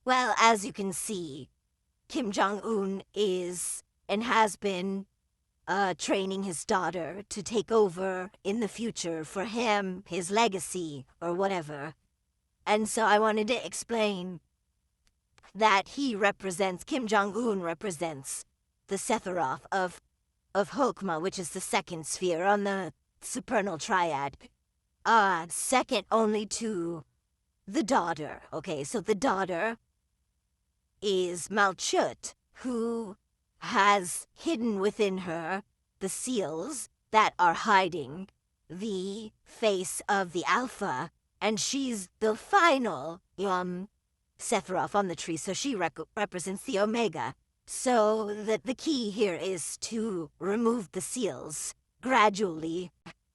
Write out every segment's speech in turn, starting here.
Well, as you can see, Kim Jong Un is and has been training his daughter to take over in the future for him, his legacy, or whatever. And so I wanted to explain that Kim Jong-un represents the sephirah of Chokmah, which is the second sphere on the supernal triad. Second only to the daughter. Okay, so the daughter is Malchut, who has hidden within her the seals that are hiding the face of the Alpha, and she's the final sephirah on the tree, so she represents the Omega. So the key here is to remove the seals gradually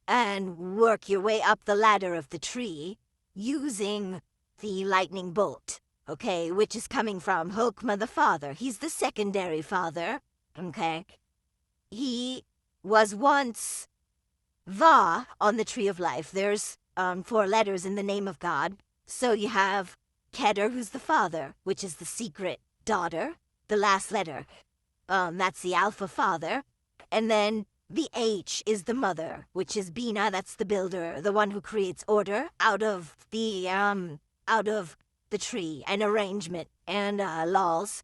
and work your way up the ladder of the tree using the lightning bolt, okay, which is coming from Chokmah the father. He's the secondary father, okay? He was once Va on the tree of life. There's 4 letters in the name of God. So you have Keter, who's the father, which is the secret daughter. The last letter, that's the Alpha father. And then the H is the mother, which is Bina, that's the builder, the one who creates order out of the tree and arrangement and laws.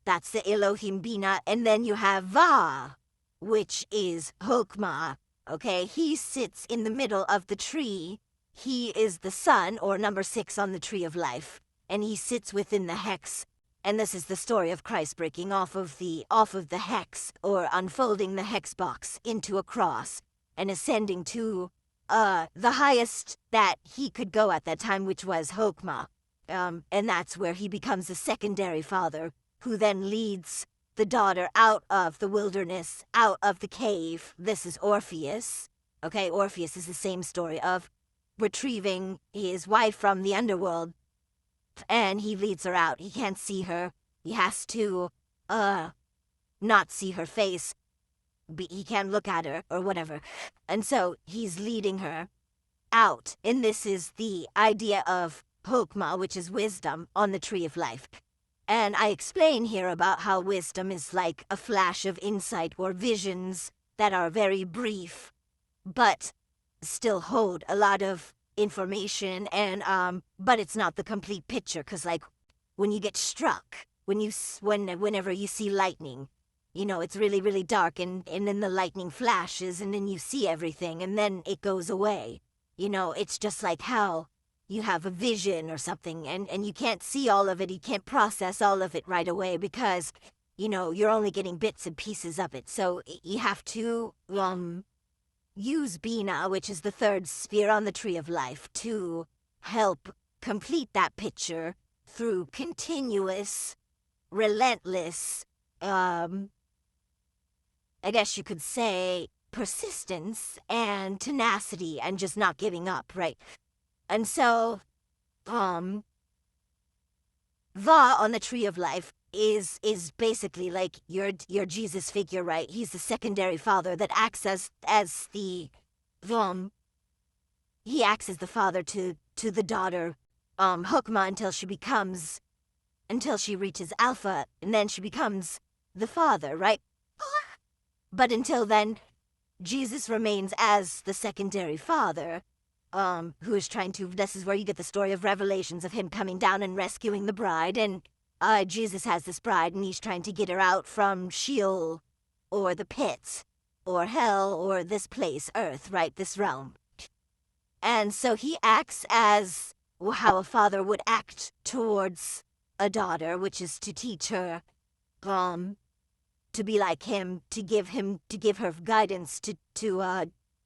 That's the Elohim Bina. And then you have Va, which is Chokmah. Okay, he sits in the middle of the tree. He is the sun, or number 6 on the tree of life, and he sits within the hex. And this is the story of Christ breaking off of the hex, or unfolding the hex box into a cross and ascending to the highest that he could go at that time, which was Chokmah. And that's where he becomes a secondary father, who then leads the daughter out of the wilderness, out of the cave. This is Orpheus. Okay, Orpheus is the same story of retrieving his wife from the underworld, and he leads her out. He can't see her. He has to, not see her face. He can't look at her, or whatever. And so, he's leading her out. And this is the idea of Chokmah, which is wisdom, on the tree of life. And I explain here about how wisdom is like a flash of insight or visions that are very brief, but still hold a lot of information, and but it's not the complete picture, because like when you get struck, whenever you see lightning, it's really, really dark, and then the lightning flashes, and then you see everything, and then it goes away. It's just like how you have a vision or something, and you can't see all of it, you can't process all of it right away, because you're only getting bits and pieces of it. So you have to use Bina, which is the 3rd sphere on the tree of life, to help complete that picture through continuous, relentless, I guess you could say, persistence and tenacity and just not giving up, right? And so, Va on the tree of life is basically like your Jesus figure, right? He's the secondary father that acts as the he acts as the father to the daughter, Chokmah, until she reaches Alpha, and then she becomes the father, right? But until then, Jesus remains as the secondary father, who is trying to, this is where you get the story of Revelations of him coming down and rescuing the bride, and Jesus has this bride, and he's trying to get her out from Sheol, or the pits, or hell, or this place, earth, right, this realm. And so he acts as how a father would act towards a daughter, which is to teach her, to be like him, to give her guidance, to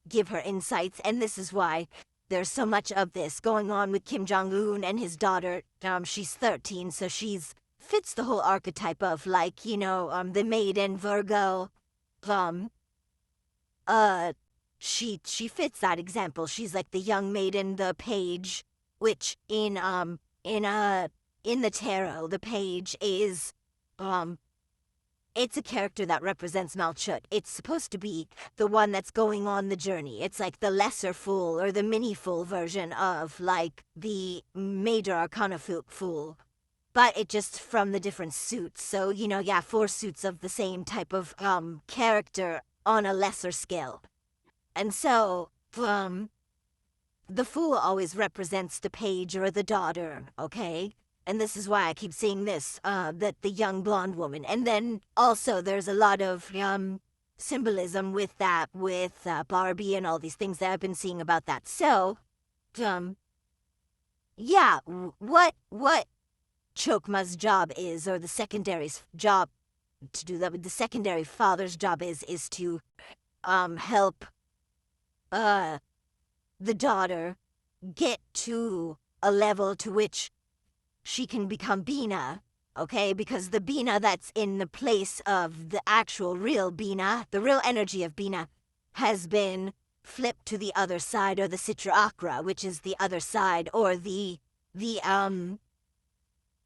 give her insights. And this is why there's so much of this going on with Kim Jong-un and his daughter. She's 13, so fits the whole archetype of, like, the maiden Virgo. She fits that example. She's like the young maiden, the page, which in the tarot, the page is, it's a character that represents Malchut. It's supposed to be the one that's going on the journey. It's like the lesser fool or the mini fool version of like the major arcana fool. but it just from the different suits. So, yeah, 4 suits of the same type of character on a lesser scale. And so, the fool always represents the page or the daughter, okay? And this is why I keep seeing this, that the young blonde woman. And then also there's a lot of symbolism with that, with Barbie and all these things that I've been seeing about that. So, yeah, what Chokmah's job is, or the secondary's job to do that, the secondary father's job is to help the daughter get to a level to which she can become Bina, okay? Because the Bina that's in the place of the actual real Bina, the real energy of Bina, has been flipped to the other side, or the Sitra-Akra, which is the other side, or the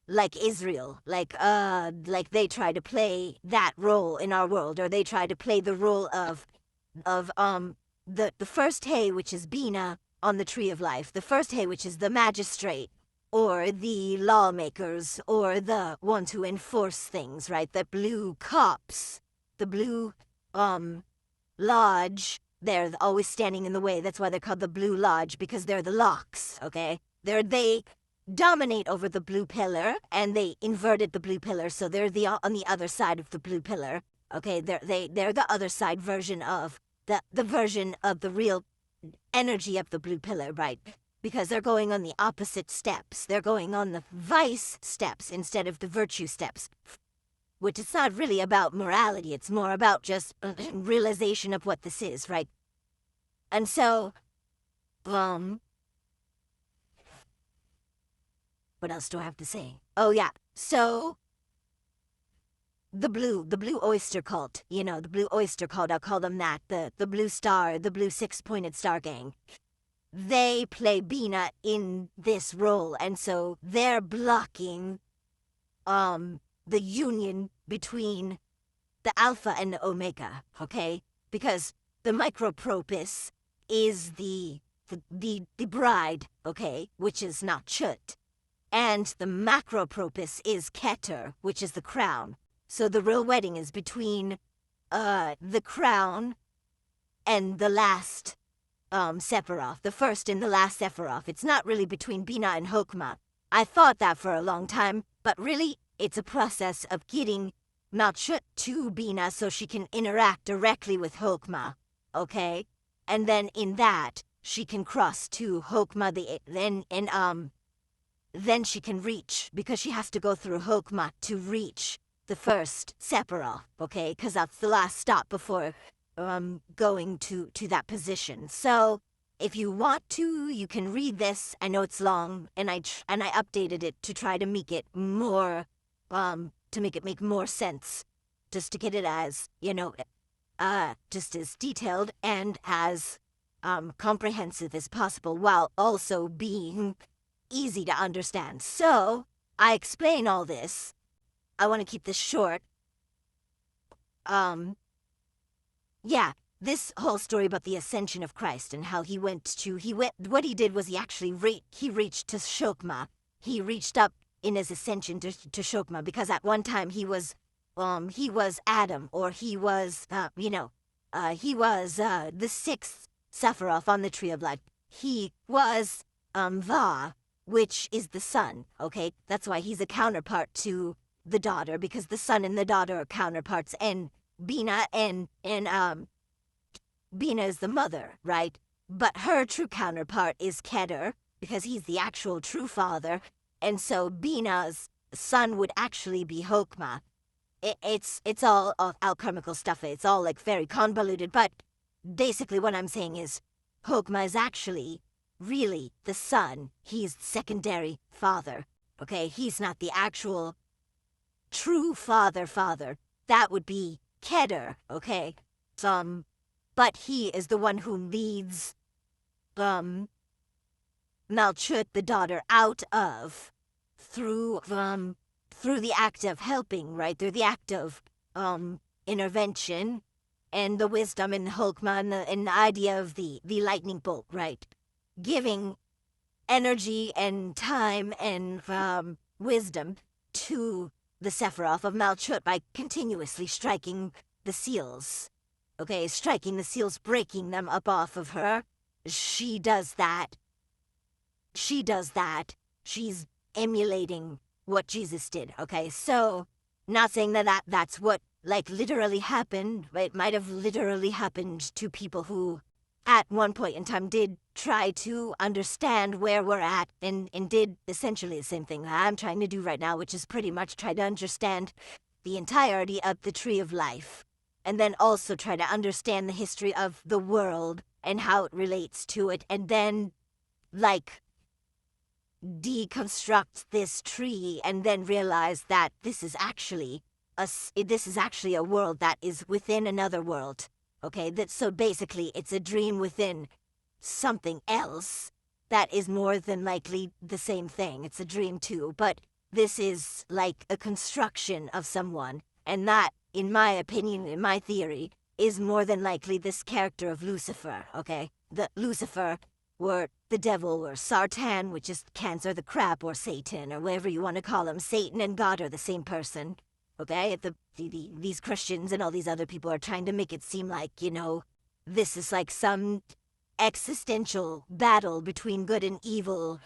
like Israel, like they try to play that role in our world, or they try to play the role of the first hay, which is Bina on the Tree of Life, the first hay, which is the magistrate, or the lawmakers, or the ones who enforce things, right? The blue cops, the blue lodge, they're always standing in the way. That's why they're called the Blue Lodge, because they're the locks, okay? They dominate over the blue pillar, and they inverted the blue pillar, so they're on the other side of the blue pillar, okay? They're the other side version of the version of the real energy of the blue pillar, right? Because they're going on the opposite steps. They're going on the vice steps instead of the virtue steps. Which it's not really about morality, it's more about just realization of what this is, right? And so, what else do I have to say? Oh yeah, so the blue oyster cult, the blue oyster cult, I'll call them that, the blue star, the blue 6-pointed star gang. They play Bina in this role, and so they're blocking the union between the Alpha and the Omega, okay? Because the Microproprus is the bride, okay, which is not Chut. And the Macroproprus is Keter, which is the crown. So the real wedding is between the crown and the last Sephirah, the first and the last Sephirah. It's not really between Bina and Chokmah. I thought that for a long time, but really it's a process of getting Malchut to Bina so she can interact directly with Chokmah, okay? And then in that, she can cross to Chokmah, then she can reach, because she has to go through Chokmah to reach the first Sephirah, okay? Because that's the last stop before going to that position. So if you want to, you can read this. I know it's long, and I updated it to try to make it more, to make it make more sense, just to get it as, just as detailed and as comprehensive as possible, while also being easy to understand. So I explain all this. I want to keep this short. Yeah, this whole story about the ascension of Christ and how what he did was he actually reached to Chokmah. He reached up in his ascension to Chokmah, because at one time he was Adam, or he was, he was the 6th Sephiroth on the Tree of Life. He was Va, which is the sun, okay? That's why he's a counterpart to the daughter, because the son and the daughter are counterparts, and Bina and Bina is the mother, right? But her true counterpart is Keter, because he's the actual true father, and so Bina's son would actually be Chokmah. It's all alchemical stuff. It's all like very convoluted, but basically what I'm saying is Chokmah is actually really the son. He's the secondary father, okay? He's not the actual true father. That would be Keter, okay? But he is the one who leads Malchut, the daughter, out of through the act of helping, right? Through the act of intervention and the wisdom in Chokmah and the idea of the lightning bolt, right? Giving energy and time and wisdom to the Sephiroth of Malchut by continuously striking the seals. Okay, striking the seals, breaking them up off of her. She does that. She's emulating what Jesus did, okay? So, not saying that's what, like, literally happened. It might have literally happened to people who, at one point in time, did try to understand where we're at and did essentially the same thing that I'm trying to do right now, which is pretty much try to understand the entirety of the Tree of Life. And then also try to understand the history of the world and how it relates to it. And then, like, deconstruct this tree and then realize that this is actually a world that is within another world. Okay, so basically it's a dream within something else that is more than likely the same thing. It's a dream too, but this is like a construction of someone, and that, in my opinion, in my theory, is more than likely this character of Lucifer, okay? The Lucifer, or the devil, or Sartan, which is Cancer the crab, or Satan, or whatever you want to call him. Satan and God are the same person, okay? These Christians and all these other people are trying to make it seem like, you know, this is like some existential battle between good and evil,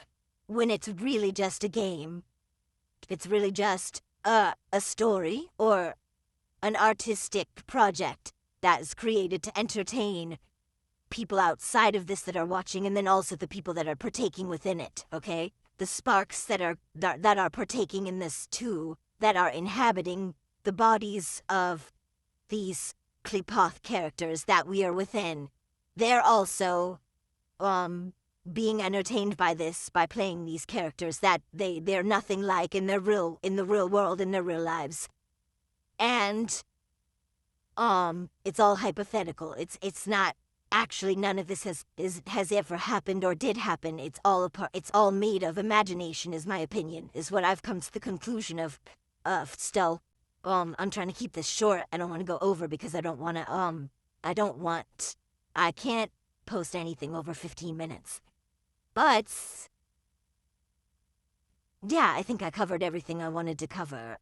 when it's really just a game. It's really just a story, or an artistic project that is created to entertain people outside of this that are watching, and then also the people that are partaking within it, okay? The sparks that are partaking in this too, that are inhabiting the bodies of these Qlipoth characters that we are within. They're also being entertained by this, by playing these characters that they're nothing like in the real world, in their real lives. And it's all hypothetical. It's not actually, none of this has ever happened or did happen. It's all made of imagination, is my opinion, is what I've come to the conclusion of still. I'm trying to keep this short. I don't want to go over because I can't post anything over 15 minutes. But yeah, I think I covered everything I wanted to cover.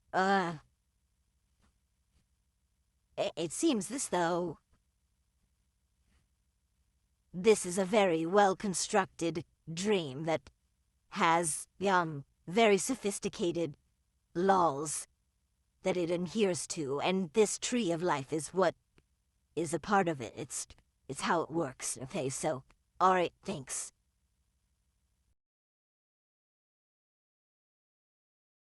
It seems as though this is a very well-constructed dream that has, very sophisticated laws that it adheres to, and this Tree of Life is what is a part of it. It's how it works, okay? So, alright, thanks.